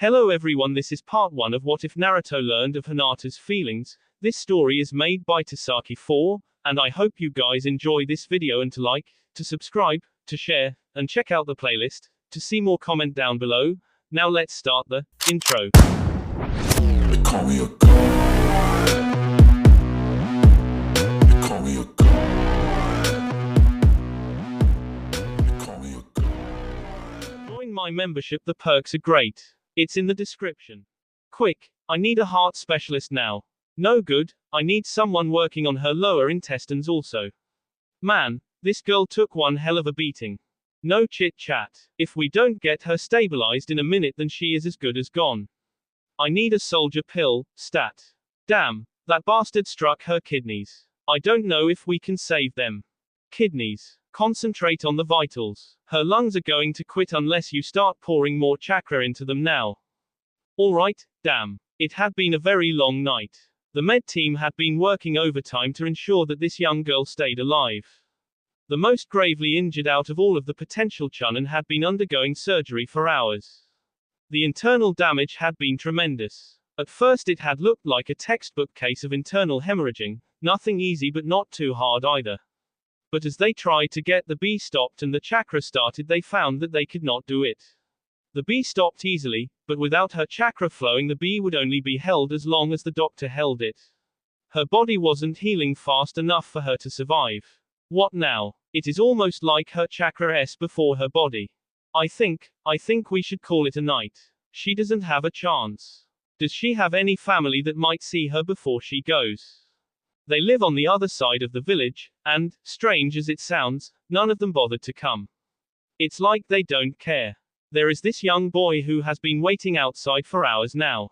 Hello everyone, this is part 1 of What If Naruto Learned of Hinata's Feelings. This story is made by Tasaki4, and I hope you guys enjoy this video and to like, to subscribe, to share, and check out the playlist, to see more comment down below. Now let's start the intro. They call me a god. They call me a god. They call me a god. Join my membership, the perks are great. It's in the description. Quick, I need a heart specialist now. No good, I need someone working on her lower intestines also. Man, this girl took one hell of a beating. No chit chat. If we don't get her stabilized in a minute, then she is as good as gone. I need a soldier pill, stat. Damn, that bastard struck her kidneys. I don't know if we can save them. Kidneys. Concentrate on the vitals. Her lungs are going to quit unless you start pouring more chakra into them now. Alright, damn. It had been a very long night. The med team had been working overtime to ensure that this young girl stayed alive. The most gravely injured out of all of the potential Chunin had been undergoing surgery for hours. The internal damage had been tremendous. At first it had looked like a textbook case of internal hemorrhaging, nothing easy but not too hard either. But as they tried to get the bee stopped and the chakra started, they found that they could not do it. The bee stopped easily, but without her chakra flowing, the bee would only be held as long as the doctor held it. Her body wasn't healing fast enough for her to survive. What now? It is almost like her chakra is before her body. I think we should call it a night. She doesn't have a chance. Does she have any family that might see her before she goes? They live on the other side of the village, and, strange as it sounds, none of them bothered to come. It's like they don't care. There is this young boy who has been waiting outside for hours now.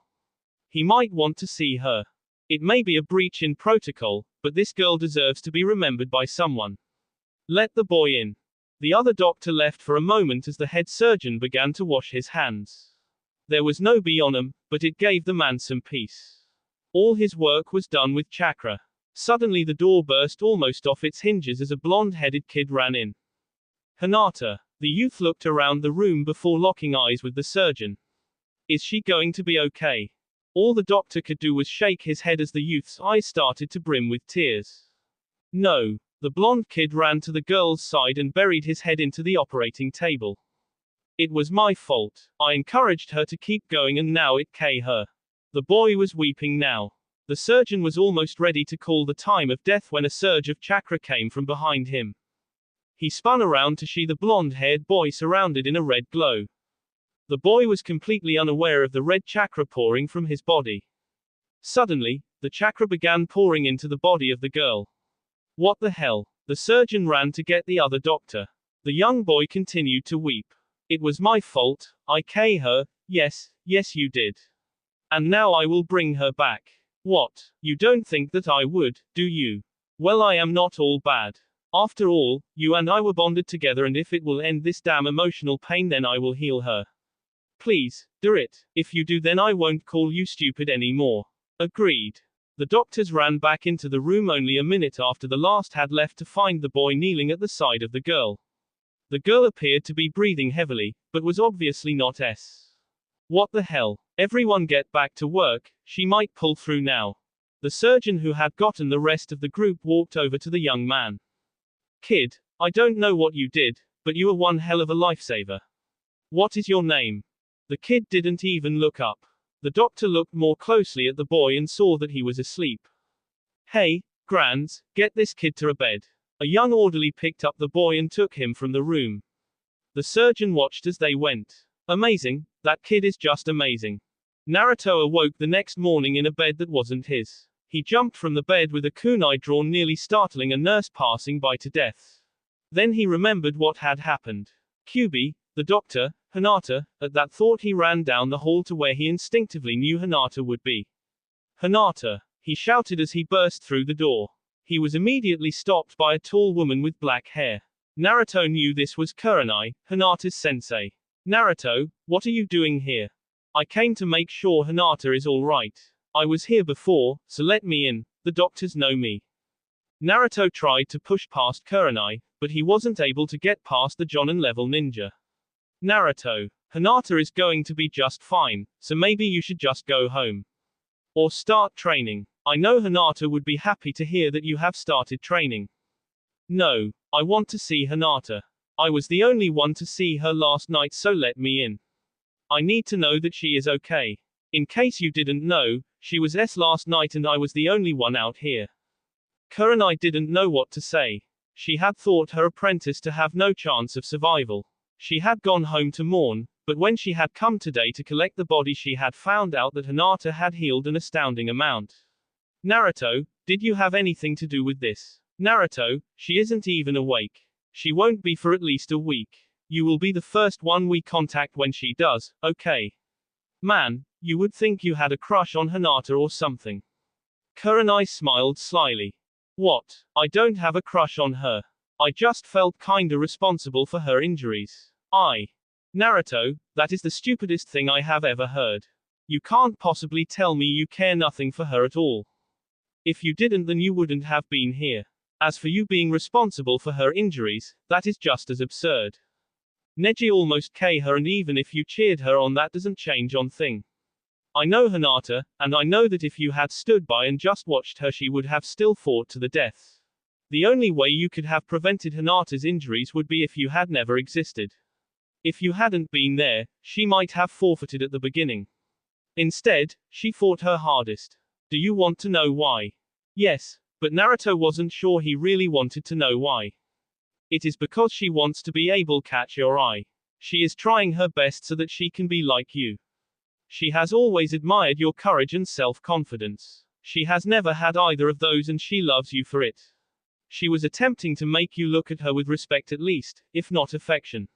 He might want to see her. It may be a breach in protocol, but this girl deserves to be remembered by someone. Let the boy in. The other doctor left for a moment as the head surgeon began to wash his hands. There was no bee on him, but it gave the man some peace. All his work was done with chakra. Suddenly the door burst almost off its hinges as a blonde-headed kid ran in. Hinata. The youth looked around the room before locking eyes with the surgeon. Is she going to be okay? All the doctor could do was shake his head as the youth's eyes started to brim with tears. No. The blonde kid ran to the girl's side and buried his head into the operating table. It was my fault. I encouraged her to keep going and now it killed her. The boy was weeping now. The surgeon was almost ready to call the time of death when a surge of chakra came from behind him. He spun around to see the blonde-haired boy surrounded in a red glow. The boy was completely unaware of the red chakra pouring from his body. Suddenly, the chakra began pouring into the body of the girl. What the hell? The surgeon ran to get the other doctor. The young boy continued to weep. It was my fault, I killed her, yes you did. And now I will bring her back. What? You don't think that I would, do you? Well, I am not all bad. After all, you and I were bonded together, and if it will end this damn emotional pain, then I will heal her. Please, do it. If you do, then I won't call you stupid anymore. Agreed. The doctors ran back into the room only a minute after the last had left to find the boy kneeling at the side of the girl. The girl appeared to be breathing heavily, but was obviously not s. What the hell? Everyone get back to work, she might pull through now. The surgeon who had gotten the rest of the group walked over to the young man. Kid, I don't know what you did, but you are one hell of a lifesaver. What is your name? The kid didn't even look up. The doctor looked more closely at the boy and saw that he was asleep. Hey, Grands, get this kid to a bed. A young orderly picked up the boy and took him from the room. The surgeon watched as they went. Amazing, that kid is just amazing. Naruto awoke the next morning in a bed that wasn't his. He jumped from the bed with a kunai drawn, nearly startling a nurse passing by to death. Then he remembered what had happened. Kyubi, the doctor, Hinata. At that thought he ran down the hall to where he instinctively knew Hinata would be. Hinata! He shouted as he burst through the door. He was immediately stopped by a tall woman with black hair. Naruto knew this was Kuranai, Hinata's sensei. Naruto, what are you doing here? I came to make sure Hinata is alright. I was here before, so let me in, the doctors know me. Naruto tried to push past Kuranai, but he wasn't able to get past the Jonin level ninja. Naruto. Hinata is going to be just fine, so maybe you should just go home. Or start training. I know Hinata would be happy to hear that you have started training. No, I want to see Hinata. I was the only one to see her last night, so let me in. I need to know that she is okay. In case you didn't know, she was last night and I was the only one out here. Kurenai didn't know what to say. She had thought her apprentice to have no chance of survival. She had gone home to mourn, but when she had come today to collect the body, she had found out that Hinata had healed an astounding amount. Naruto, did you have anything to do with this? Naruto, she isn't even awake. She won't be for at least a week. You will be the first one we contact when she does, okay? Man, you would think you had a crush on Hinata or something. Kurenai smiled slyly. What? I don't have a crush on her. I just felt kinda responsible for her injuries. Naruto, that is the stupidest thing I have ever heard. You can't possibly tell me you care nothing for her at all. If you didn't, then you wouldn't have been here. As for you being responsible for her injuries, that is just as absurd. Neji almost K her, and even if you cheered her on, that doesn't change on thing. I know Hinata, and I know that if you had stood by and just watched her, she would have still fought to the death. The only way you could have prevented Hinata's injuries would be if you had never existed. If you hadn't been there, she might have forfeited at the beginning. Instead, she fought her hardest. Do you want to know why? Yes, but Naruto wasn't sure he really wanted to know why. It is because she wants to be able to catch your eye. She is trying her best so that she can be like you. She has always admired your courage and self-confidence. She has never had either of those, and she loves you for it. She was attempting to make you look at her with respect at least, if not affection.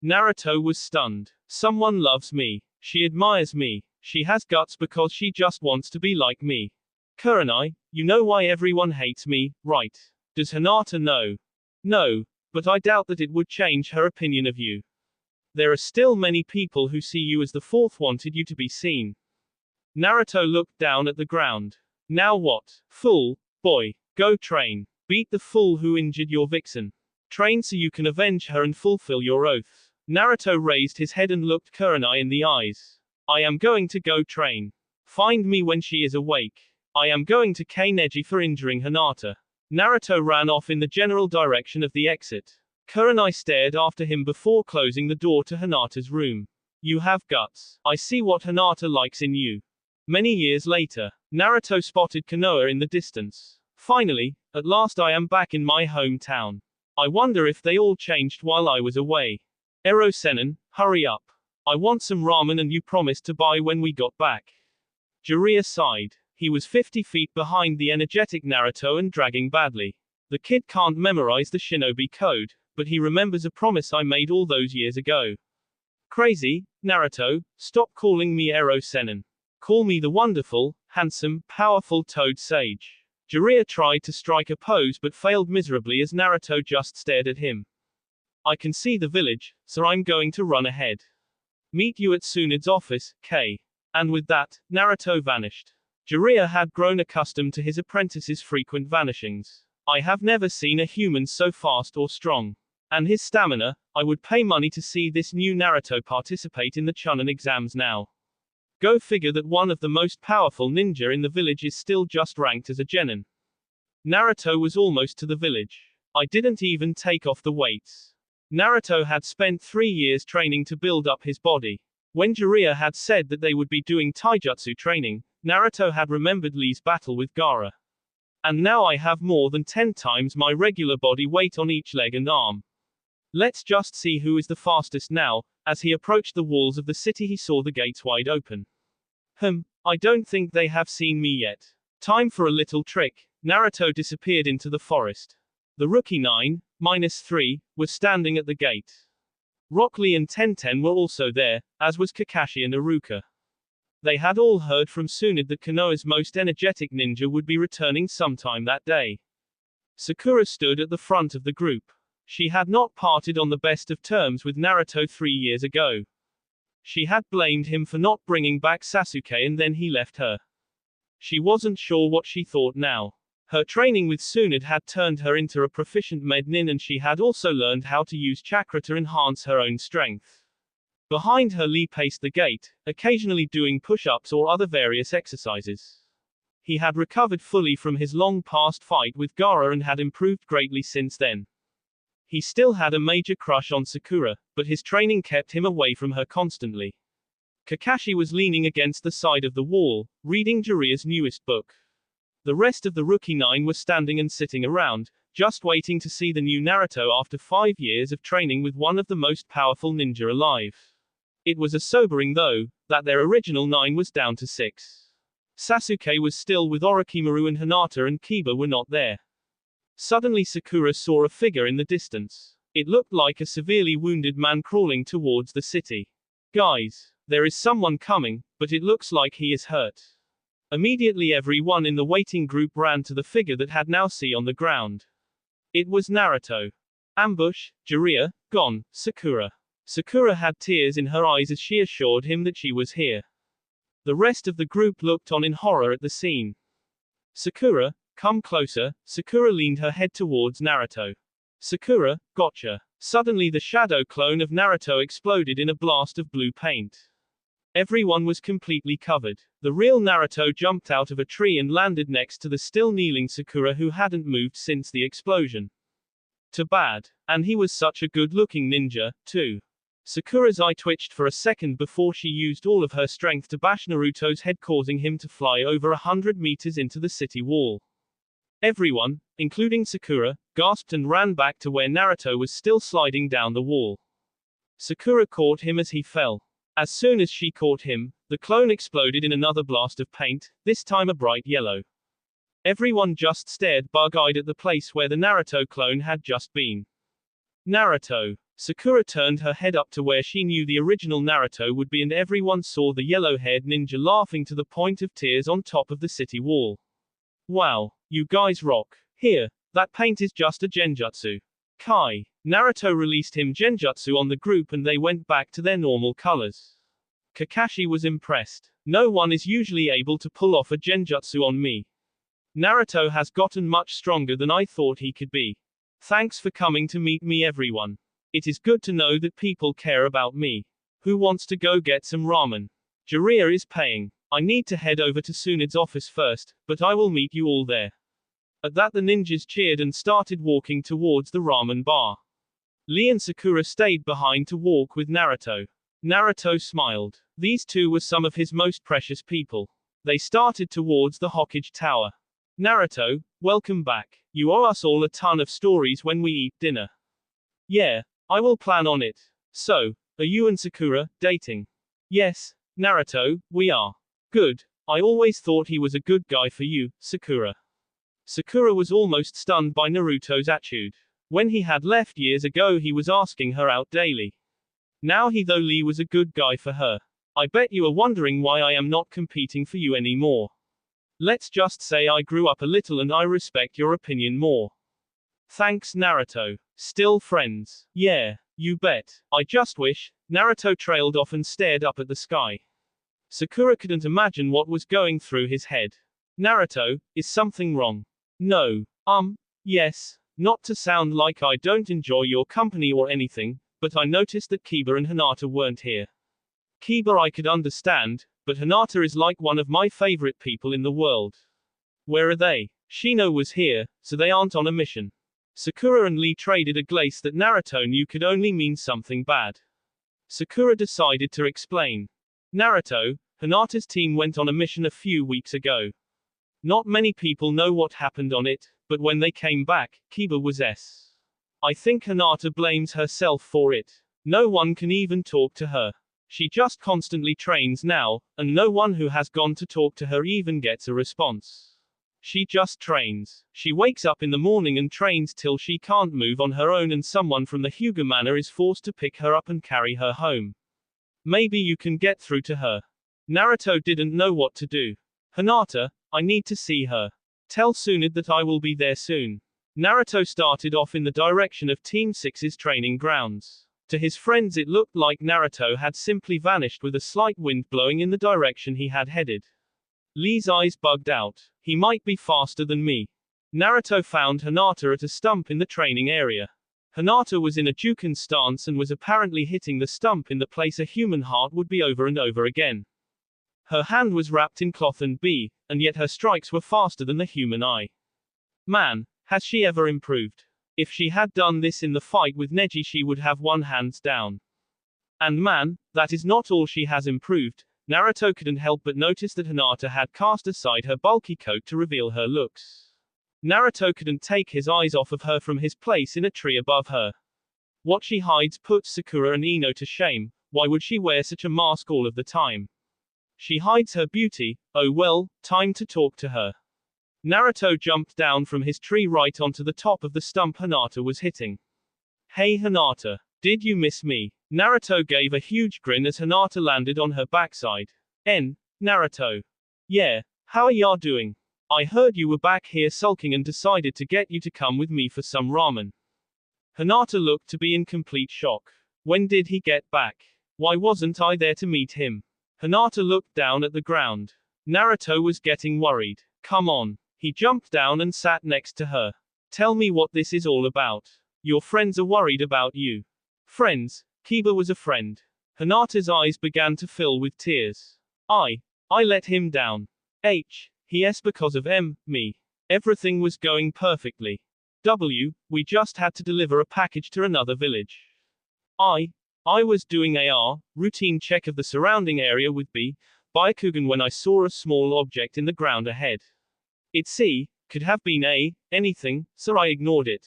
Naruto was stunned. Someone loves me. She admires me. She has guts because she just wants to be like me. Kurenai, you know why everyone hates me, right? Does Hinata know? No, but I doubt that it would change her opinion of you. There are still many people who see you as the fourth, wanted you to be seen. Naruto looked down at the ground. Now what? Fool, boy, go train. Beat the fool who injured your vixen. Train so you can avenge her and fulfill your oath. Naruto raised his head and looked Kurenai in the eyes. I am going to go train. Find me when she is awake. I am going to K Neji for injuring Hinata. Naruto ran off in the general direction of the exit. Kurenai stared after him before closing the door to Hinata's room. You have guts. I see what Hinata likes in you. Many years later, Naruto spotted Konoha in the distance. Finally, at last I am back in my hometown. I wonder if they all changed while I was away. Ero Senin, hurry up. I want some ramen and you promised to buy when we got back. Jiraiya sighed. He was 50 feet behind the energetic Naruto and dragging badly. The kid can't memorize the shinobi code, but he remembers a promise I made all those years ago. Crazy, Naruto, stop calling me Ero Senin. Call me the wonderful, handsome, powerful Toad Sage. Jiraiya tried to strike a pose but failed miserably as Naruto just stared at him. I can see the village, so I'm going to run ahead. Meet you at Tsunade's office, K. And with that, Naruto vanished. Jiraiya had grown accustomed to his apprentice's frequent vanishings. I have never seen a human so fast or strong. And his stamina, I would pay money to see this new Naruto participate in the Chunin exams now. Go figure that one of the most powerful ninja in the village is still just ranked as a genin. Naruto was almost to the village. I didn't even take off the weights. Naruto had spent 3 years training to build up his body. When Jiraiya had said that they would be doing taijutsu training, Naruto had remembered Lee's battle with Gaara. And now I have more than 10 times my regular body weight on each leg and arm. Let's just see who is the fastest now. As he approached the walls of the city, he saw the gates wide open. I don't think they have seen me yet. Time for a little trick. Naruto disappeared into the forest. The rookie 9-3 was standing at the gate. Rock Lee and Tenten were also there, as was Kakashi and Iruka. They had all heard from Tsunade that Konoha's most energetic ninja would be returning sometime that day. Sakura stood at the front of the group. She had not parted on the best of terms with Naruto 3 years ago. She had blamed him for not bringing back Sasuke and then he left her. She wasn't sure what she thought now. Her training with Tsunade had turned her into a proficient med nin, and she had also learned how to use chakra to enhance her own strength. Behind her, Lee paced the gate, occasionally doing push-ups or other various exercises. He had recovered fully from his long-past fight with Gaara and had improved greatly since then. He still had a major crush on Sakura, but his training kept him away from her constantly. Kakashi was leaning against the side of the wall, reading Jiraiya's newest book. The rest of the Rookie Nine were standing and sitting around, just waiting to see the new Naruto after 5 years of training with one of the most powerful ninja alive. It was a sobering though, that their original 9 was down to 6. Sasuke was still with Orochimaru and Hinata and Kiba were not there. Suddenly Sakura saw a figure in the distance. It looked like a severely wounded man crawling towards the city. Guys, there is someone coming, but it looks like he is hurt. Immediately everyone in the waiting group ran to the figure that had now seen on the ground. It was Naruto. Ambush, Jiraiya, gone, Sakura. Sakura had tears in her eyes as she assured him that she was here. The rest of the group looked on in horror at the scene. Sakura, come closer. Sakura leaned her head towards Naruto. Sakura, gotcha. Suddenly the shadow clone of Naruto exploded in a blast of blue paint. Everyone was completely covered. The real Naruto jumped out of a tree and landed next to the still kneeling Sakura who hadn't moved since the explosion. Too bad. And he was such a good-looking ninja, too. Sakura's eye twitched for a second before she used all of her strength to bash Naruto's head, causing him to fly over 100 meters into the city wall. Everyone, including Sakura, gasped and ran back to where Naruto was still sliding down the wall. Sakura caught him as he fell. As soon as she caught him, the clone exploded in another blast of paint, this time a bright yellow. Everyone just stared bug-eyed at the place where the Naruto clone had just been. Naruto. Sakura turned her head up to where she knew the original Naruto would be and everyone saw the yellow-haired ninja laughing to the point of tears on top of the city wall. Wow, you guys rock. Here, that paint is just a genjutsu. Kai. Naruto released him genjutsu on the group and they went back to their normal colors. Kakashi was impressed. No one is usually able to pull off a genjutsu on me. Naruto has gotten much stronger than I thought he could be. Thanks for coming to meet me, everyone. It is good to know that people care about me. Who wants to go get some ramen? Jiraiya is paying. I need to head over to Tsunde's office first, but I will meet you all there. At that the ninjas cheered and started walking towards the ramen bar. Lee and Sakura stayed behind to walk with Naruto. Naruto smiled. These two were some of his most precious people. They started towards the Hokage Tower. Naruto, welcome back. You owe us all a ton of stories when we eat dinner. Yeah, I will plan on it. So, are you and Sakura dating? Yes, Naruto, we are. Good. I always thought he was a good guy for you, Sakura. Sakura was almost stunned by Naruto's attitude. When he had left years ago he was asking her out daily. Now he though Lee was a good guy for her. I bet you are wondering why I am not competing for you anymore. Let's just say I grew up a little and I respect your opinion more. Thanks Naruto. Still friends? Yeah, you bet. I just wish. Naruto trailed off and stared up at the sky. Sakura couldn't imagine what was going through his head. Naruto, is something wrong? No. Yes. Not to sound like I don't enjoy your company or anything, but I noticed that Kiba and Hinata weren't here. Kiba I could understand, but Hinata is like one of my favorite people in the world. Where are they? Shino was here, so they aren't on a mission. Sakura and Lee traded a glace that Naruto knew could only mean something bad. Sakura decided to explain. Naruto, Hinata's team went on a mission a few weeks ago. Not many people know what happened on it, but when they came back, Kiba was S. I think Hinata blames herself for it. No one can even talk to her. She just constantly trains now, and no one who has gone to talk to her even gets a response. She just trains. She wakes up in the morning and trains till she can't move on her own and someone from the Hyuga Manor is forced to pick her up and carry her home. Maybe you can get through to her. Naruto didn't know what to do. Hinata, I need to see her. Tell Tsunade that I will be there soon. Naruto started off in the direction of Team 6's training grounds. To his friends it looked like Naruto had simply vanished with a slight wind blowing in the direction he had headed. Lee's eyes bugged out. He might be faster than me. Naruto found Hinata at a stump in the training area. Hinata was in a Juken stance and was apparently hitting the stump in the place a human heart would be over and over again. Her hand was wrapped in cloth and yet her strikes were faster than the human eye. Man, has she ever improved? If she had done this in the fight with Neji, she would have won hands down. And man, that is not all she has improved. Naruto couldn't help but notice that Hinata had cast aside her bulky coat to reveal her looks. Naruto couldn't take his eyes off of her from his place in a tree above her. What she hides puts Sakura and Ino to shame. Why would she wear such a mask all of the time? She hides her beauty. Oh well, time to talk to her. Naruto jumped down from his tree right onto the top of the stump Hinata was hitting. Hey Hinata, did you miss me? Naruto gave a huge grin as Hinata landed on her backside. Naruto. Yeah, how are ya doing? I heard you were back here sulking and decided to get you to come with me for some ramen. Hinata looked to be in complete shock. When did he get back? Why wasn't I there to meet him? Hinata looked down at the ground. Naruto was getting worried. Come on. He jumped down and sat next to her. Tell me what this is all about. Your friends are worried about you. Friends? Kiba was a friend. Hinata's eyes began to fill with tears. I let him down. Yes, because of me. Everything was going perfectly. We just had to deliver a package to another village. I was doing a routine check of the surrounding area with Byakugan when I saw a small object in the ground ahead. It could have been anything, so I ignored it.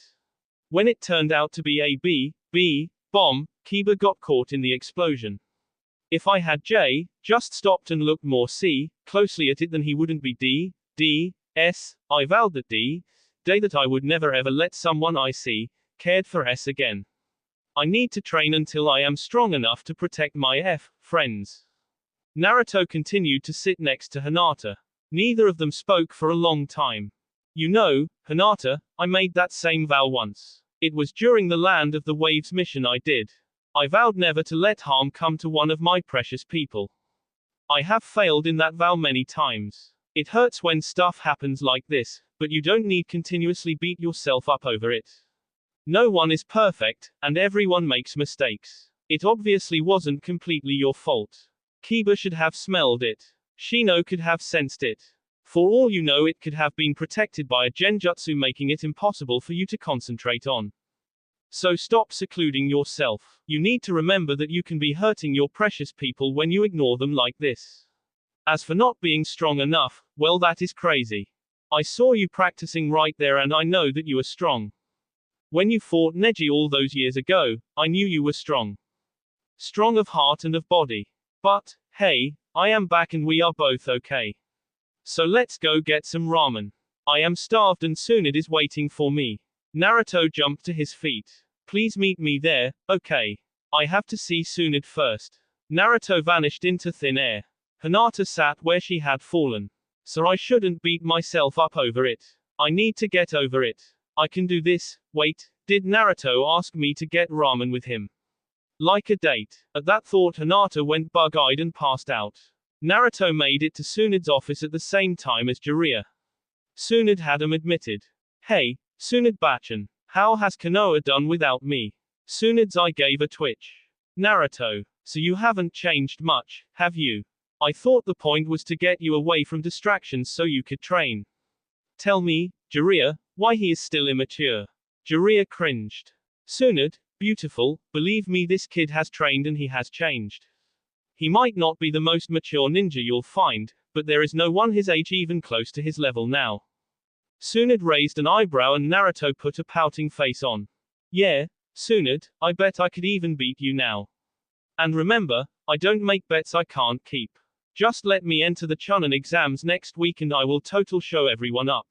When it turned out to be a B bomb, Kiba got caught in the explosion. If I had just stopped and looked more closely at it, then he wouldn't be I vowed that that I would never ever let someone I cared for again. I need to train until I am strong enough to protect my friends. Naruto continued to sit next to Hinata. Neither of them spoke for a long time. You know, Hinata, I made that same vow once. It was during the Land of the Waves mission I did. I vowed never to let harm come to one of my precious people. I have failed in that vow many times. It hurts when stuff happens like this, but you don't need continuously beat yourself up over it. No one is perfect, and everyone makes mistakes. It obviously wasn't completely your fault. Kiba should have smelled it. Shino could have sensed it. For all you know, it could have been protected by a genjutsu, making it impossible for you to concentrate on. So stop secluding yourself. You need to remember that you can be hurting your precious people when you ignore them like this. As for not being strong enough, well, that is crazy. I saw you practicing right there and I know that you are strong. When you fought Neji all those years ago, I knew you were strong. Strong of heart and of body. But, hey, I am back and we are both okay. So let's go get some ramen. I am starved and Tsunade is waiting for me. Naruto jumped to his feet. Please meet me there, okay. I have to see Tsunade first. Naruto vanished into thin air. Hinata sat where she had fallen. So I shouldn't beat myself up over it. I need to get over it. I can do this. Wait, did Naruto ask me to get ramen with him? Like a date. At that thought, Hinata went bug-eyed and passed out. Naruto made it to Tsunade's office at the same time as Jiraiya. Tsunade had admitted. Hey, Tsunade-bachan, how has Konoha done without me? Tsunade's eye gave a twitch. Naruto, so you haven't changed much, have you? I thought the point was to get you away from distractions so you could train. Tell me, Jiraiya, why he is still immature. Jiraiya cringed. Tsunade, beautiful, believe me, this kid has trained and he has changed. He might not be the most mature ninja you'll find, but there is no one his age even close to his level now. Tsunade raised an eyebrow and Naruto put a pouting face on. Yeah, Tsunade, I bet I could even beat you now. And remember, I don't make bets I can't keep. Just let me enter the Chunin exams next week and I will total show everyone up.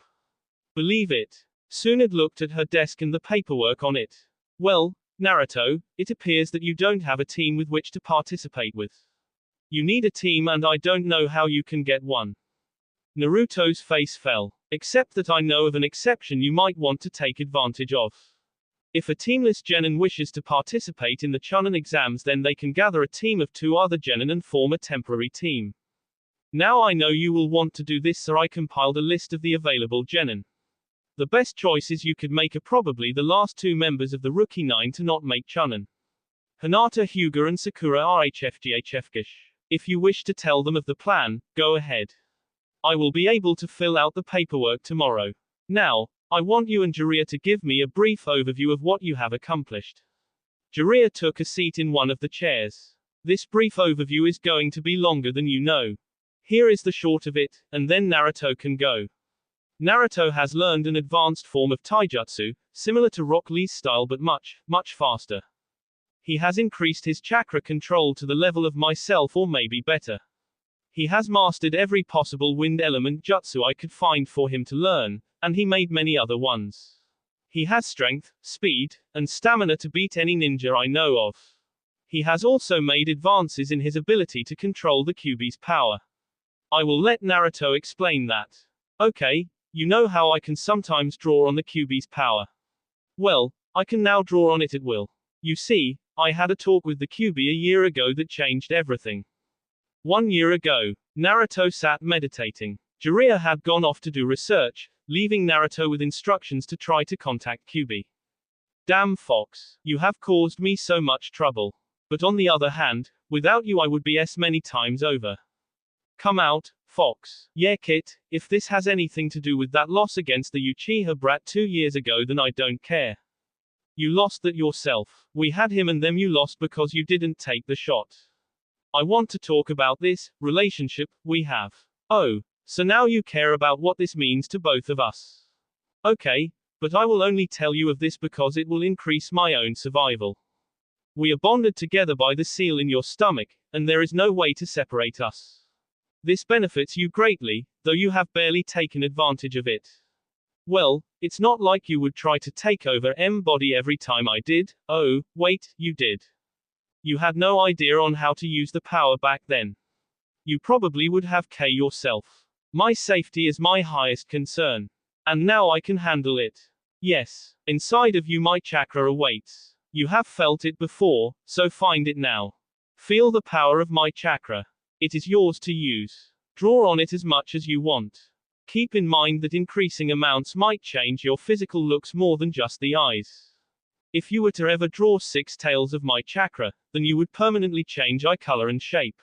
Believe it. Tsunade looked at her desk and the paperwork on it. Well, Naruto, it appears that you don't have a team with which to participate with. You need a team and I don't know how you can get one. Naruto's face fell. Except that I know of an exception you might want to take advantage of. If a teamless genin wishes to participate in the Chunin exams, then they can gather a team of 2 other genin and form a temporary team. Now I know you will want to do this, so I compiled a list of the available genin. The best choices you could make are probably the last two members of the Rookie 9 to not make Chunin. Hinata, Hyuga and Sakura are HFGHFgish. If you wish to tell them of the plan, go ahead. I will be able to fill out the paperwork tomorrow. Now, I want you and Jiraiya to give me a brief overview of what you have accomplished. Jiraiya took a seat in one of the chairs. This brief overview is going to be longer than you know. Here is the short of it, and then Naruto can go. Naruto has learned an advanced form of taijutsu, similar to Rock Lee's style but much faster. He has increased his chakra control to the level of myself or maybe better. He has mastered every possible wind element jutsu I could find for him to learn, and he made many other ones. He has strength, speed, and stamina to beat any ninja I know of. He has also made advances in his ability to control the Kyuubi's power. I will let Naruto explain that. Okay, you know how I can sometimes draw on the Kyuubi's power. Well, I can now draw on it at will. You see, I had a talk with the Kyuubi a year ago that changed everything. 1 year ago, Naruto sat meditating. Jiraiya had gone off to do research, leaving Naruto with instructions to try to contact Kyuubi. Damn Fox, you have caused me so much trouble. But on the other hand, without you I would be many times over. Come out, Fox. Yeah Kit, if this has anything to do with that loss against the Uchiha brat 2 years ago then I don't care. You lost that yourself. We had him and then you lost because you didn't take the shot. I want to talk about this relationship we have. Oh, so now you care about what this means to both of us. Okay, but I will only tell you of this because it will increase my own survival. We are bonded together by the seal in your stomach, and there is no way to separate us. This benefits you greatly, though you have barely taken advantage of it. Well, it's not like you would try to take over M-body every time I did. Oh, wait, you did. You had no idea on how to use the power back then. You probably would have K yourself. My safety is my highest concern. And now I can handle it. Yes, inside of you my chakra awaits. You have felt it before, so find it now. Feel the power of my chakra. It is yours to use. Draw on it as much as you want. Keep in mind that increasing amounts might change your physical looks more than just the eyes. If you were to ever draw 6 tails of my chakra, then you would permanently change eye color and shape.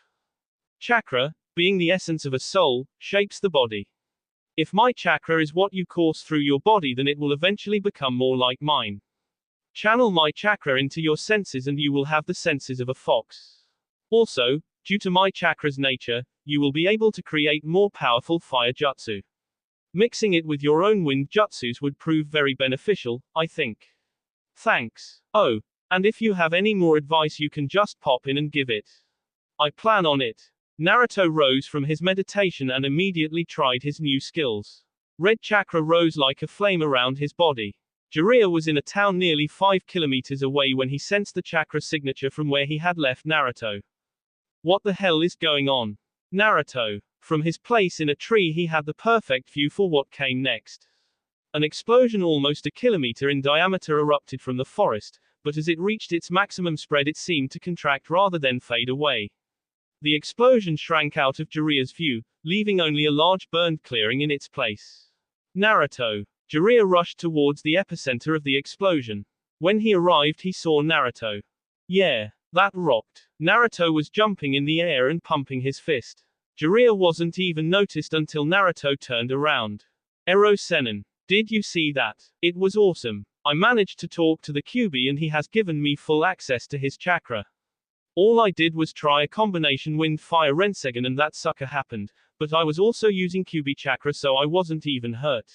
Chakra, being the essence of a soul, shapes the body. If my chakra is what you course through your body then it will eventually become more like mine. Channel my chakra into your senses and you will have the senses of a fox. Also, due to my chakra's nature, you will be able to create more powerful fire jutsu. Mixing it with your own wind jutsus would prove very beneficial, I think. Thanks. Oh, and if you have any more advice you can just pop in and give it. I plan on it. Naruto rose from his meditation and immediately tried his new skills. Red chakra rose like a flame around his body. Jiraiya was in a town nearly 5 kilometers away when he sensed the chakra signature from where he had left Naruto. What the hell is going on? Naruto. From his place in a tree he had the perfect view for what came next. An explosion almost a kilometer in diameter erupted from the forest, but as it reached its maximum spread it seemed to contract rather than fade away. The explosion shrank out of Jiraiya's view, leaving only a large burned clearing in its place. Naruto. Jiraiya rushed towards the epicenter of the explosion. When he arrived he saw Naruto. Yeah, that rocked. Naruto was jumping in the air and pumping his fist. Jiraiya wasn't even noticed until Naruto turned around. Ero Sennin. Did you see that? It was awesome. I managed to talk to the Kyuubi and he has given me full access to his chakra. All I did was try a combination wind-fire Rensegan and that sucker happened, but I was also using Kyuubi chakra so I wasn't even hurt.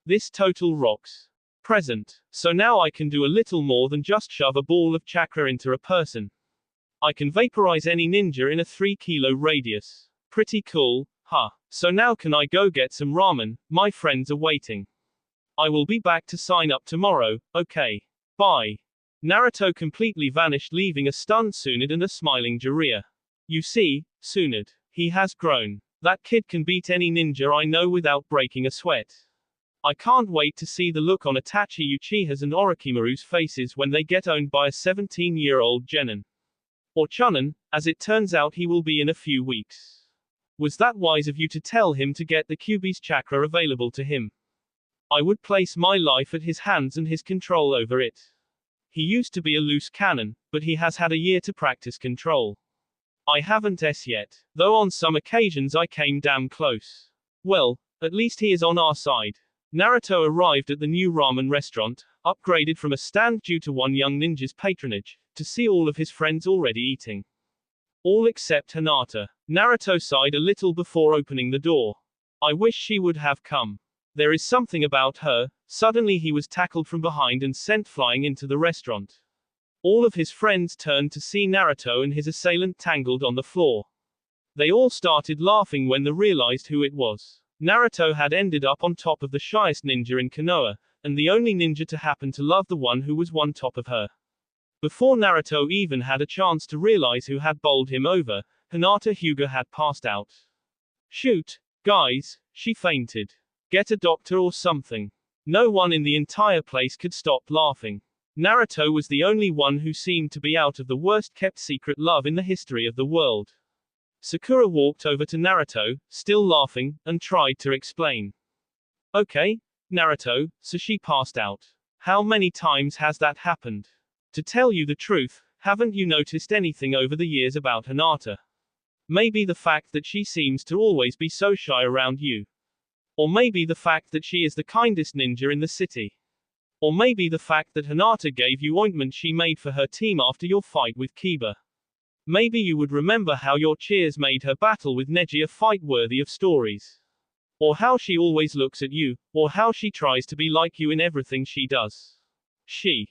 This total rocks. Present. So now I can do a little more than just shove a ball of chakra into a person. I can vaporize any ninja in a 3 kilo radius. Pretty cool, huh? So now can I go get some ramen? My friends are waiting. I will be back to sign up tomorrow, okay. Bye. Naruto completely vanished leaving a stunned Tsunade and a smiling Jiraiya. You see, Tsunade. He has grown. That kid can beat any ninja I know without breaking a sweat. I can't wait to see the look on Itachi Uchiha's and Orochimaru's faces when they get owned by a 17-year-old genin. Or Chunin, as it turns out he will be in a few weeks. Was that wise of you to tell him to get the Kyuubi's chakra available to him? I would place my life at his hands and his control over it. He used to be a loose cannon, but he has had a year to practice control. I haven't yet, though on some occasions I came damn close. Well, at least he is on our side. Naruto arrived at the new ramen restaurant, upgraded from a stand due to one young ninja's patronage, to see all of his friends already eating. All except Hinata. Naruto sighed a little before opening the door. I wish she would have come. There is something about her. Suddenly he was tackled from behind and sent flying into the restaurant. All of his friends turned to see Naruto and his assailant tangled on the floor. They all started laughing when they realized who it was. Naruto had ended up on top of the shyest ninja in Konoha, and the only ninja to happen to love the one who was one top of her. Before Naruto even had a chance to realize who had bowled him over, Hinata Hyuga had passed out. Shoot, guys, she fainted. Get a doctor or something. No one in the entire place could stop laughing. Naruto was the only one who seemed to be out of the worst kept secret love in the history of the world. Sakura walked over to Naruto, still laughing, and tried to explain. Okay, Naruto, so she passed out. How many times has that happened? To tell you the truth, haven't you noticed anything over the years about Hinata? Maybe the fact that she seems to always be so shy around you. Or maybe the fact that she is the kindest ninja in the city. Or maybe the fact that Hinata gave you ointment she made for her team after your fight with Kiba. Maybe you would remember how your cheers made her battle with Neji a fight worthy of stories. Or how she always looks at you, or how she tries to be like you in everything she does. She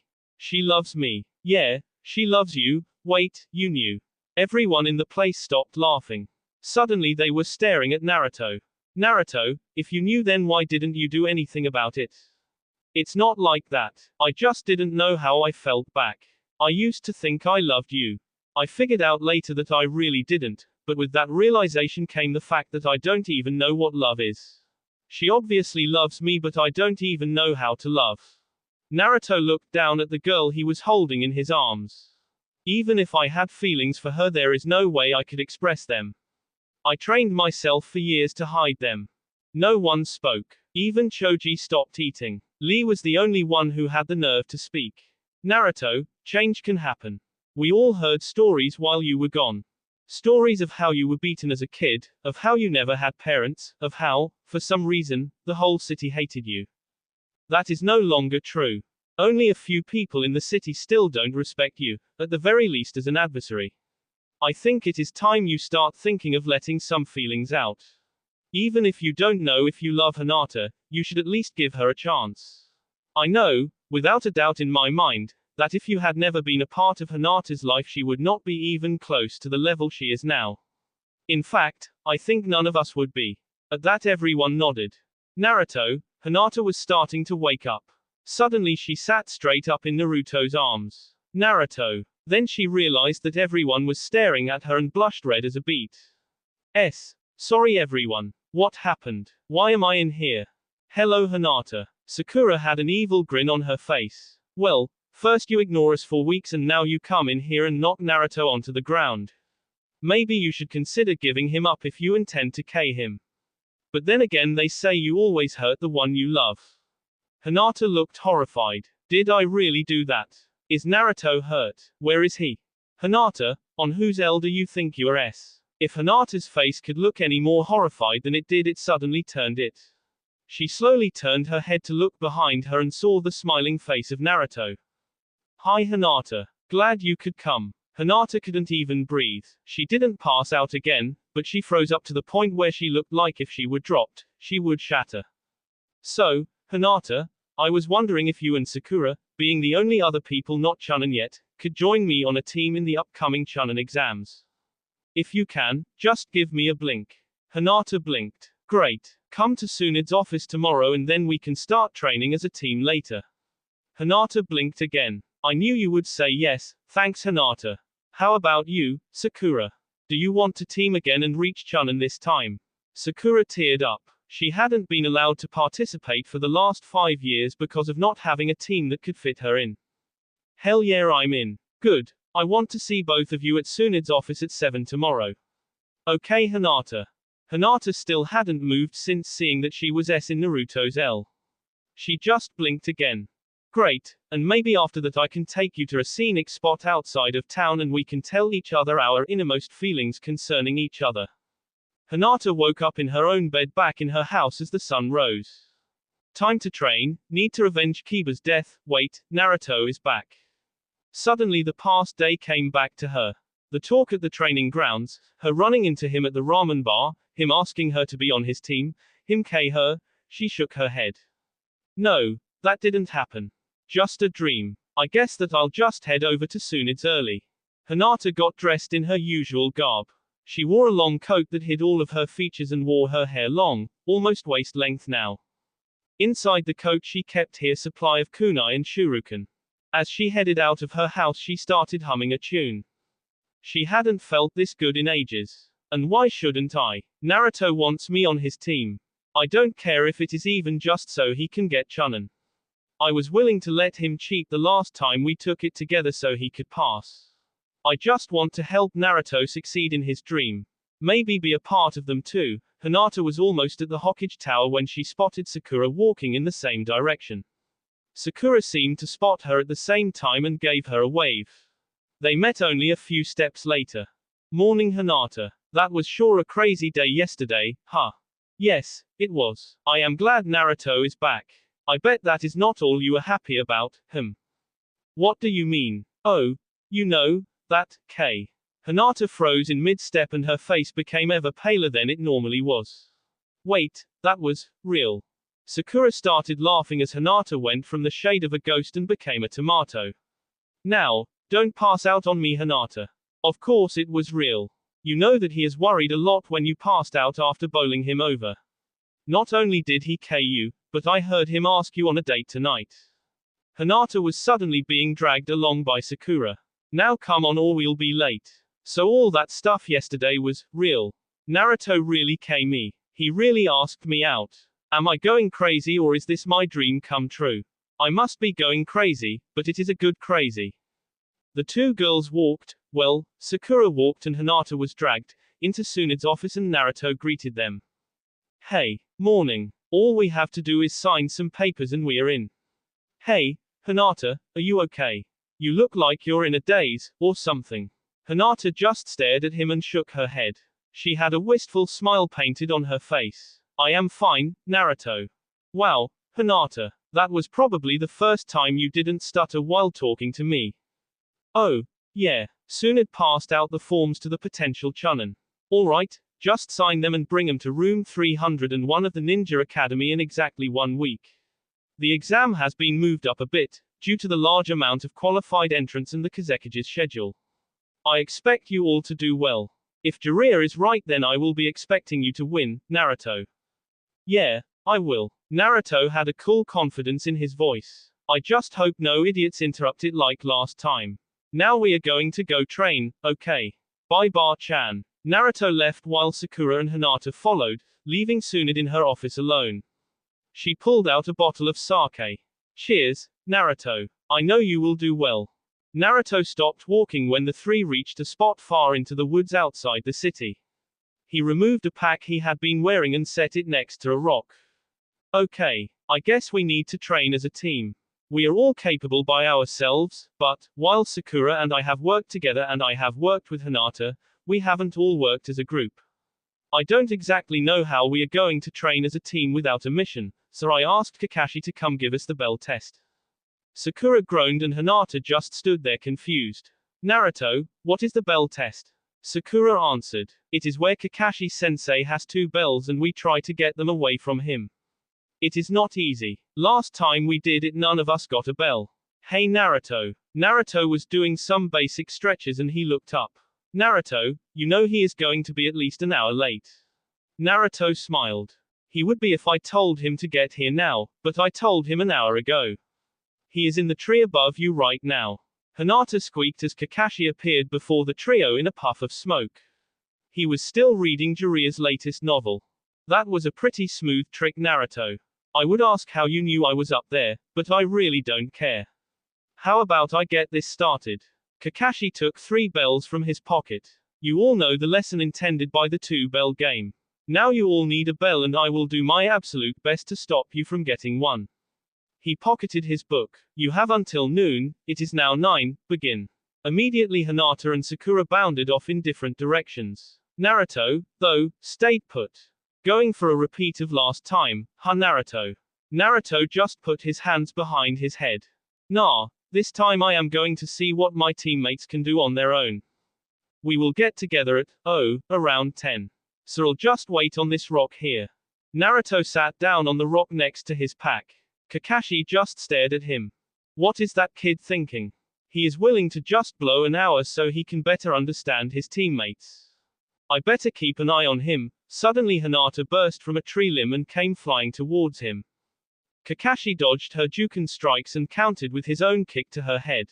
loves me. Yeah, she loves you. Wait, you knew. Everyone in the place stopped laughing. Suddenly they were staring at Naruto. Naruto, if you knew then why didn't you do anything about it? It's not like that. I just didn't know how I felt back. I used to think I loved you. I figured out later that I really didn't, but with that realization came the fact that I don't even know what love is. She obviously loves me but I don't even know how to love. Naruto looked down at the girl he was holding in his arms. Even if I had feelings for her there is no way I could express them. I trained myself for years to hide them. No one spoke. Even Choji stopped eating. Lee was the only one who had the nerve to speak. Naruto, change can happen. We all heard stories while you were gone. Stories of how you were beaten as a kid, of how you never had parents, of how, for some reason, the whole city hated you. That is no longer true. Only a few people in the city still don't respect you, at the very least as an adversary. I think it is time you start thinking of letting some feelings out. Even if you don't know if you love Hinata, you should at least give her a chance. I know, without a doubt in my mind, that if you had never been a part of Hinata's life she would not be even close to the level she is now. In fact, I think none of us would be. At that everyone nodded. Naruto, Hinata was starting to wake up. Suddenly she sat straight up in Naruto's arms. Naruto. Then she realized that everyone was staring at her and blushed red as a beet. Sorry everyone. What happened? Why am I in here? Hello Hinata. Sakura had an evil grin on her face. Well, first you ignore us for weeks and now you come in here and knock Naruto onto the ground. Maybe you should consider giving him up if you intend to K him. But then again they say you always hurt the one you love. Hinata looked horrified. Did I really do that? Is Naruto hurt? Where is he? Hinata, on whose L do you think you are? If Hinata's face could look any more horrified than it did it suddenly turned it. She slowly turned her head to look behind her and saw the smiling face of Naruto. Hi Hinata. Glad you could come. Hinata couldn't even breathe. She didn't pass out again, but she froze up to the point where she looked like if she were dropped, she would shatter. So, Hinata, I was wondering if you and Sakura, being the only other people not Chunin yet, could join me on a team in the upcoming Chunin exams. If you can, just give me a blink. Hinata blinked. Great. Come to Tsunde's office tomorrow and then we can start training as a team later. Hinata blinked again. I knew you would say yes, thanks Hinata. How about you, Sakura? Do you want to team again and reach Chunin this time? Sakura teared up. She hadn't been allowed to participate for the last 5 years because of not having a team that could fit her in. Hell yeah I'm in. Good. I want to see both of you at Tsunde's office at 7 tomorrow. Okay Hinata. Hinata still hadn't moved since seeing that she was in Naruto's L. She just blinked again. Great, and maybe after that I can take you to a scenic spot outside of town and we can tell each other our innermost feelings concerning each other. Hinata woke up in her own bed back in her house as the sun rose. Time to train, need to revenge Kiba's death, wait, Naruto is back. Suddenly the past day came back to her. The talk at the training grounds, her running into him at the ramen bar, him asking her to be on his team, him her, she shook her head. No, that didn't happen. Just a dream. I guess that I'll just head over to Sunid's early. Hinata got dressed in her usual garb. She wore a long coat that hid all of her features and wore her hair long, almost waist length now. Inside the coat she kept her supply of kunai and shuriken. As she headed out of her house she started humming a tune. She hadn't felt this good in ages. And why shouldn't I? Naruto wants me on his team. I don't care if it is even just so he can get Chunin. I was willing to let him cheat the last time we took it together so he could pass. I just want to help Naruto succeed in his dream. Maybe be a part of them too. Hinata was almost at the Hokage Tower when she spotted Sakura walking in the same direction. Sakura seemed to spot her at the same time and gave her a wave. They met only a few steps later. Morning Hinata. That was sure a crazy day yesterday, huh? Yes, it was. I am glad Naruto is back. I bet that is not all you are happy about, What do you mean? Oh, you know, that, Hinata froze in mid-step and her face became ever paler than it normally was. Wait, that was real. Sakura started laughing as Hinata went from the shade of a ghost and became a tomato. Now, don't pass out on me Hinata. Of course it was real. You know that he is worried a lot when you passed out after bowling him over. Not only did he you, but I heard him ask you on a date tonight. Hinata was suddenly being dragged along by Sakura. Now come on or we'll be late. So all that stuff yesterday was real. Naruto really me. He really asked me out. Am I going crazy or is this my dream come true? I must be going crazy, but it is a good crazy. The two girls walked, well, Sakura walked and Hinata was dragged, into Sunid's office and Naruto greeted them. Hey, morning. All we have to do is sign some papers and we are in. Hey, Hinata, are you okay? You look like you're in a daze, or something. Hinata just stared at him and shook her head. She had a wistful smile painted on her face. I am fine, Naruto. Wow, Hinata, that was probably the first time you didn't stutter while talking to me. Oh, yeah. Sunid passed out the forms to the potential Chunin. Alright, just sign them and bring them to room 301 of the Ninja Academy in exactly 1 week. The exam has been moved up a bit, due to the large amount of qualified entrants and the Kazekige's schedule. I expect you all to do well. If Jiraiya is right then I will be expecting you to win, Naruto. Yeah, I will. Naruto had a cool confidence in his voice. I just hope no idiots interrupt it like last time. Now we are going to go train, okay? Bye Bar-chan. Naruto left while Sakura and Hinata followed, leaving Sunid in her office alone. She pulled out a bottle of sake. Cheers, Naruto. I know you will do well. Naruto stopped walking when the three reached a spot far into the woods outside the city. He removed a pack he had been wearing and set it next to a rock. Okay, I guess we need to train as a team. We are all capable by ourselves, but, while Sakura and I have worked together and I have worked with Hinata, we haven't all worked as a group. I don't exactly know how we are going to train as a team without a mission, so I asked Kakashi to come give us the bell test. Sakura groaned and Hinata just stood there confused. Naruto, what is the bell test? Sakura answered. It is where Kakashi-sensei has 2 bells and we try to get them away from him. It is not easy. Last time we did it none of us got a bell. Hey Naruto. Naruto was doing some basic stretches and he looked up. Naruto, you know he is going to be at least an hour late. Naruto smiled. He would be if I told him to get here now, but I told him an hour ago. He is in the tree above you right now. Hinata squeaked as Kakashi appeared before the trio in a puff of smoke. He was still reading Jiraiya's latest novel. That was a pretty smooth trick Naruto. I would ask how you knew I was up there, but I really don't care. How about I get this started? Kakashi took 3 bells from his pocket. You all know the lesson intended by the 2-bell game. Now you all need a bell and I will do my absolute best to stop you from getting one. He pocketed his book. You have until noon, it is now 9, begin. Immediately Hinata and Sakura bounded off in different directions. Naruto, though, stayed put. Going for a repeat of last time, huh Naruto. Naruto just put his hands behind his head. Nah, this time I am going to see what my teammates can do on their own. We will get together at, around 10. So I'll just wait on this rock here. Naruto sat down on the rock next to his pack. Kakashi just stared at him. What is that kid thinking? He is willing to just blow an hour so he can better understand his teammates. I better keep an eye on him. Suddenly Hinata burst from a tree limb and came flying towards him. Kakashi dodged her Juken strikes and countered with his own kick to her head.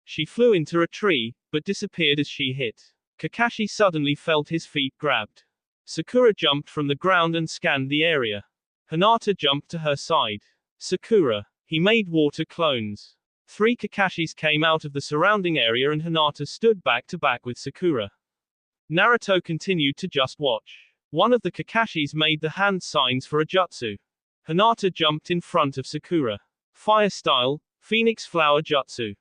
She flew into a tree, but disappeared as she hit. Kakashi suddenly felt his feet grabbed. Sakura jumped from the ground and scanned the area. Hinata jumped to her side. Sakura. He made water clones. 3 Kakashis came out of the surrounding area and Hinata stood back to back with Sakura. Naruto continued to just watch. One of the Kakashis made the hand signs for a jutsu. Hinata jumped in front of Sakura. Fire style, Phoenix Flower Jutsu.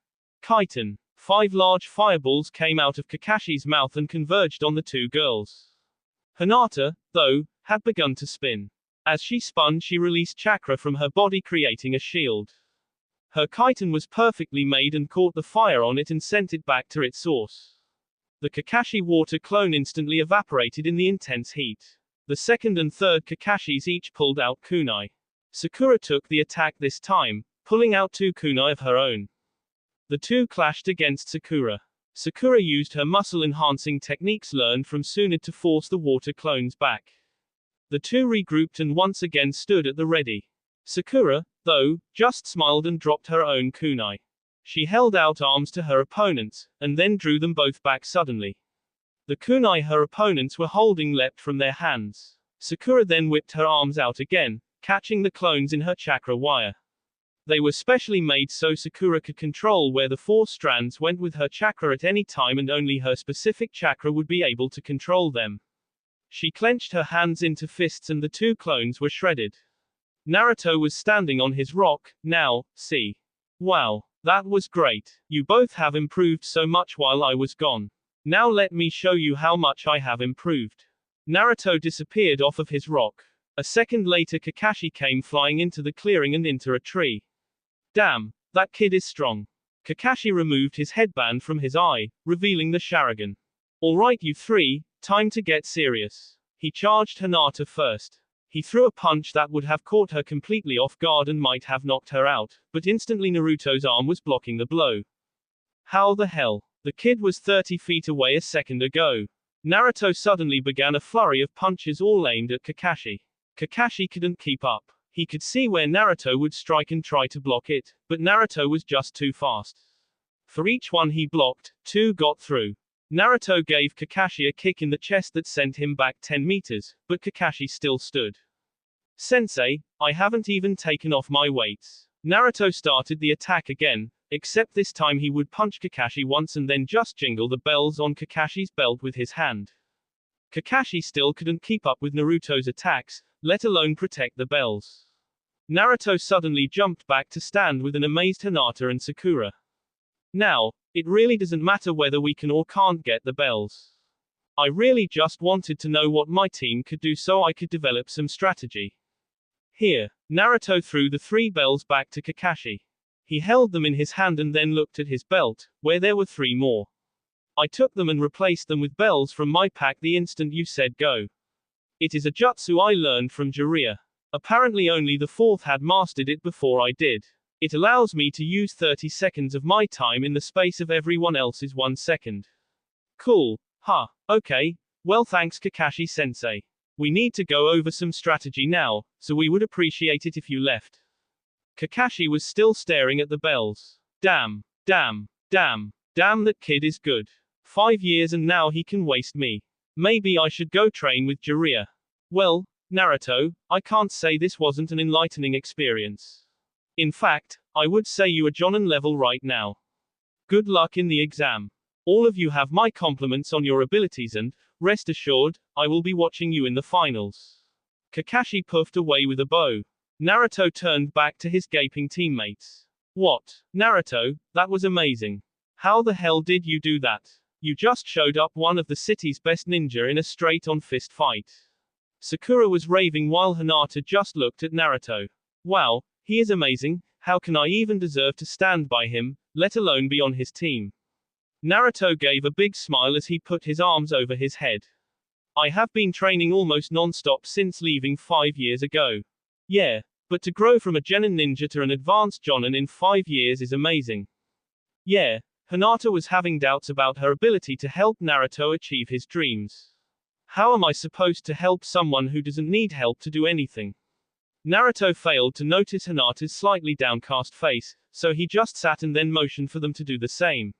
Kaiten. 5 large fireballs came out of Kakashi's mouth and converged on the 2 girls. Hinata, though, had begun to spin. As she spun, she released chakra from her body, creating a shield. Her kaiten was perfectly made and caught the fire on it and sent it back to its source. The Kakashi water clone instantly evaporated in the intense heat. The second and third Kakashis each pulled out kunai. Sakura took the attack this time, pulling out 2 kunai of her own. The 2 clashed against Sakura. Sakura used her muscle-enhancing techniques learned from Tsunade to force the water clones back. The 2 regrouped and once again stood at the ready. Sakura, though, just smiled and dropped her own kunai. She held out arms to her opponents, and then drew them both back suddenly. The kunai her opponents were holding leapt from their hands. Sakura then whipped her arms out again, catching the clones in her chakra wire. They were specially made so Sakura could control where the 4 strands went with her chakra at any time, and only her specific chakra would be able to control them. She clenched her hands into fists and the 2 clones were shredded. Naruto was standing on his rock. Now, see. Wow. That was great. You both have improved so much while I was gone. Now let me show you how much I have improved. Naruto disappeared off of his rock. A second later Kakashi came flying into the clearing and into a tree. Damn, that kid is strong. Kakashi removed his headband from his eye, revealing the Sharingan. Alright you 3, time to get serious. He charged Hinata first. He threw a punch that would have caught her completely off guard and might have knocked her out, but instantly Naruto's arm was blocking the blow. How the hell? The kid was 30 feet away a second ago. Naruto suddenly began a flurry of punches all aimed at Kakashi. Kakashi couldn't keep up. He could see where Naruto would strike and try to block it, but Naruto was just too fast. For each one he blocked, 2 got through. Naruto gave Kakashi a kick in the chest that sent him back 10 meters, but Kakashi still stood. Sensei, I haven't even taken off my weights. Naruto started the attack again, except this time he would punch Kakashi once and then just jingle the bells on Kakashi's belt with his hand. Kakashi still couldn't keep up with Naruto's attacks, let alone protect the bells. Naruto suddenly jumped back to stand with an amazed Hinata and Sakura. Now, it really doesn't matter whether we can or can't get the bells. I really just wanted to know what my team could do so I could develop some strategy. Here, Naruto threw the 3 bells back to Kakashi. He held them in his hand and then looked at his belt, where there were 3 more. I took them and replaced them with bells from my pack the instant you said go. It is a jutsu I learned from Jiraiya. Apparently only the 4th had mastered it before I did. It allows me to use 30 seconds of my time in the space of everyone else's 1 second. Cool. Huh. Okay. Well thanks Kakashi sensei. We need to go over some strategy now, so we would appreciate it if you left. Kakashi was still staring at the bells. Damn. Damn. Damn. Damn that kid is good. 5 years and now he can waste me. Maybe I should go train with Jiraiya. Well, Naruto, I can't say this wasn't an enlightening experience. In fact, I would say you are Jonin level right now. Good luck in the exam. All of you have my compliments on your abilities and, rest assured, I will be watching you in the finals. Kakashi puffed away with a bow. Naruto turned back to his gaping teammates. What? Naruto, that was amazing. How the hell did you do that? You just showed up one of the city's best ninja in a straight-on fist fight. Sakura was raving while Hinata just looked at Naruto. Wow, he is amazing, how can I even deserve to stand by him, let alone be on his team? Naruto gave a big smile as he put his arms over his head. I have been training almost non-stop since leaving 5 years ago. Yeah, but to grow from a genin ninja to an advanced jonin in 5 years is amazing. Yeah, Hinata was having doubts about her ability to help Naruto achieve his dreams. How am I supposed to help someone who doesn't need help to do anything? Naruto failed to notice Hinata's slightly downcast face, so he just sat and then motioned for them to do the same.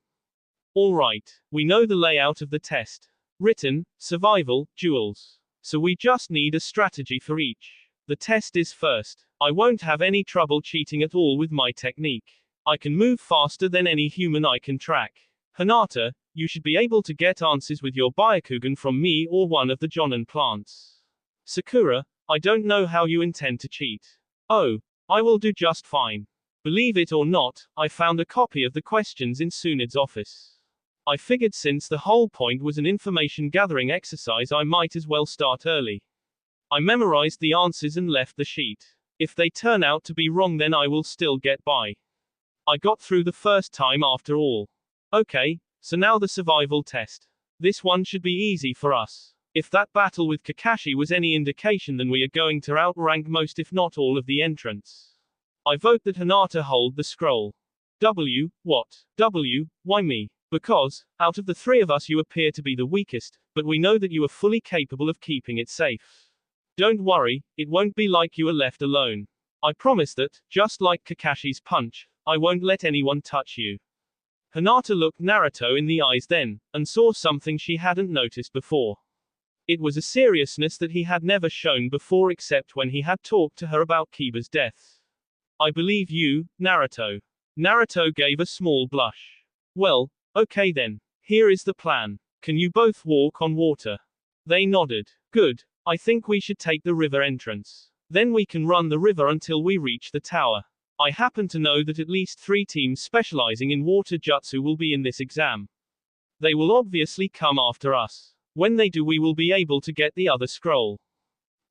Alright, we know the layout of the test. Written, survival, duels. So we just need a strategy for each. The test is first. I won't have any trouble cheating at all with my technique. I can move faster than any human I can track. Hinata, you should be able to get answers with your Byakugan from me or one of the Jonin plants. Sakura, I don't know how you intend to cheat. Oh, I will do just fine. Believe it or not, I found a copy of the questions in Tsunde's office. I figured since the whole point was an information gathering exercise I might as well start early. I memorized the answers and left the sheet. If they turn out to be wrong then I will still get by. I got through the first time after all. Okay, so now the survival test. This one should be easy for us. If that battle with Kakashi was any indication then we are going to outrank most if not all of the entrants. I vote that Hinata hold the scroll. W, what? W, why me? Because, out of the three of us you appear to be the weakest, but we know that you are fully capable of keeping it safe. Don't worry, it won't be like you are left alone. I promise that, just like Kakashi's punch, I won't let anyone touch you. Hinata looked Naruto in the eyes then, and saw something she hadn't noticed before. It was a seriousness that he had never shown before except when he had talked to her about Kiba's death. I believe you, Naruto. Naruto gave a small blush. Well, okay then. Here is the plan. Can you both walk on water? They nodded. Good. I think we should take the river entrance. Then we can run the river until we reach the tower. I happen to know that at least 3 teams specializing in water jutsu will be in this exam. They will obviously come after us. When they do we will be able to get the other scroll.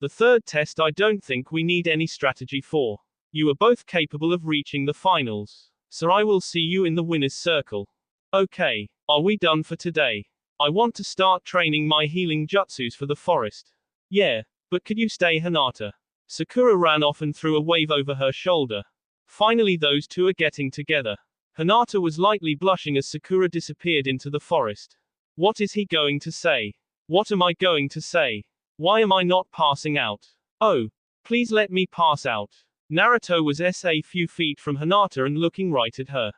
The third test I don't think we need any strategy for. You are both capable of reaching the finals. So I will see you in the winner's circle. Okay, are we done for today? I want to start training my healing jutsus for the forest. Yeah, but could you stay Hinata? Sakura ran off and threw a wave over her shoulder. Finally those two are getting together. Hinata was lightly blushing as Sakura disappeared into the forest. What is he going to say? What am I going to say? Why am I not passing out? Oh, please let me pass out. Naruto was a few feet from Hinata and looking right at her.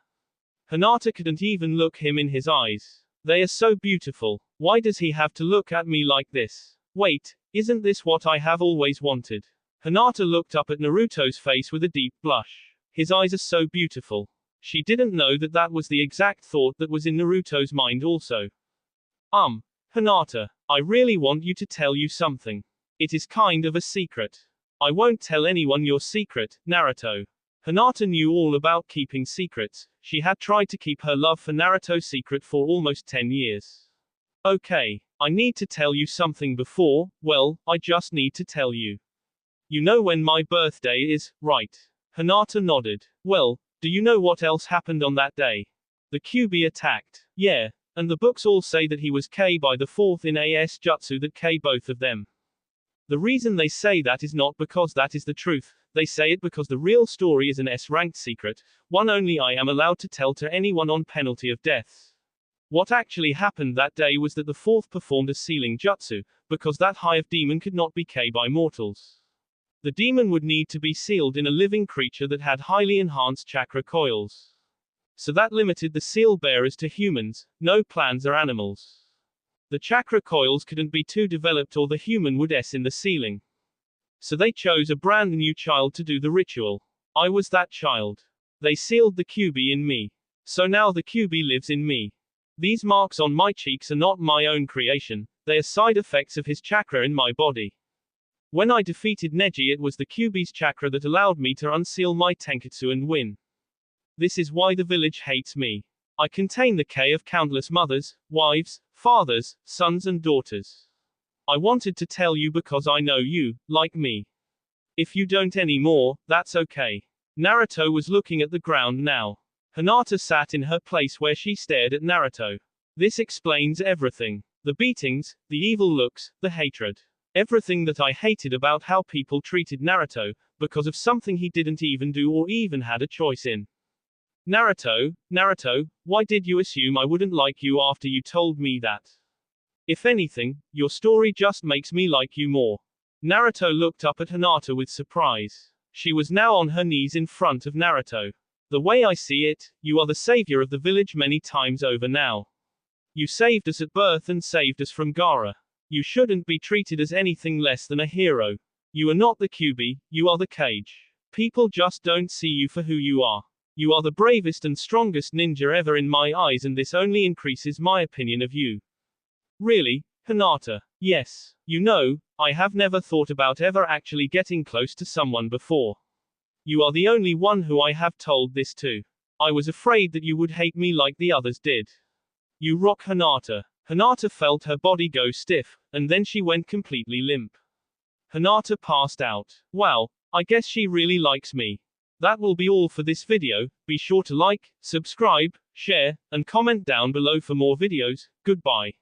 Hinata couldn't even look him in his eyes. They are so beautiful. Why does he have to look at me like this? Wait, isn't this what I have always wanted? Hinata looked up at Naruto's face with a deep blush. His eyes are so beautiful. She didn't know that that was the exact thought that was in Naruto's mind also. Hinata, I really want you to tell you something. It is kind of a secret. I won't tell anyone your secret, Naruto. Hinata knew all about keeping secrets. She had tried to keep her love for Naruto secret for almost 10 years. Okay, I need to tell you something before, well, I just need to tell you. You know when my birthday is, right? Hinata nodded. Well, do you know what else happened on that day? The Kyuubi attacked. Yeah, and the books all say that he was K by the 4th in AS Jutsu that K both of them. The reason they say that is not because that is the truth, they say it because the real story is an S-ranked secret, one only I am allowed to tell to anyone on penalty of death. What actually happened that day was that the 4th performed a sealing jutsu, because that high of demon could not be K by mortals. The demon would need to be sealed in a living creature that had highly enhanced chakra coils. So that limited the seal bearers to humans, no plants or animals. The chakra coils couldn't be too developed or the human would S in the sealing. So they chose a brand new child to do the ritual. I was that child. They sealed the Kyuubi in me. So now the Kyuubi lives in me. These marks on my cheeks are not my own creation, they are side effects of his chakra in my body. When I defeated Neji, it was the Kyuubi's chakra that allowed me to unseal my Tenketsu and win. This is why the village hates me. I contain the K of countless mothers, wives, fathers, sons and daughters. I wanted to tell you because I know you, like me. If you don't anymore, that's okay. Naruto was looking at the ground now. Hinata sat in her place where she stared at Naruto. This explains everything. The beatings, the evil looks, the hatred. Everything that I hated about how people treated Naruto, because of something he didn't even do or even had a choice in. Naruto, why did you assume I wouldn't like you after you told me that? If anything, your story just makes me like you more. Naruto looked up at Hinata with surprise. She was now on her knees in front of Naruto. The way I see it, you are the savior of the village many times over now. You saved us at birth and saved us from Gaara. You shouldn't be treated as anything less than a hero. You are not the Kyuubi, you are the Kage. People just don't see you for who you are. You are the bravest and strongest ninja ever in my eyes, and this only increases my opinion of you. Really, Hinata? Yes. You know, I have never thought about ever actually getting close to someone before. You are the only one who I have told this to. I was afraid that you would hate me like the others did. You rock, Hinata. Hinata felt her body go stiff, and then she went completely limp. Hinata passed out. Wow, I guess she really likes me. That will be all for this video. Be sure to like, subscribe, share, and comment down below for more videos. Goodbye.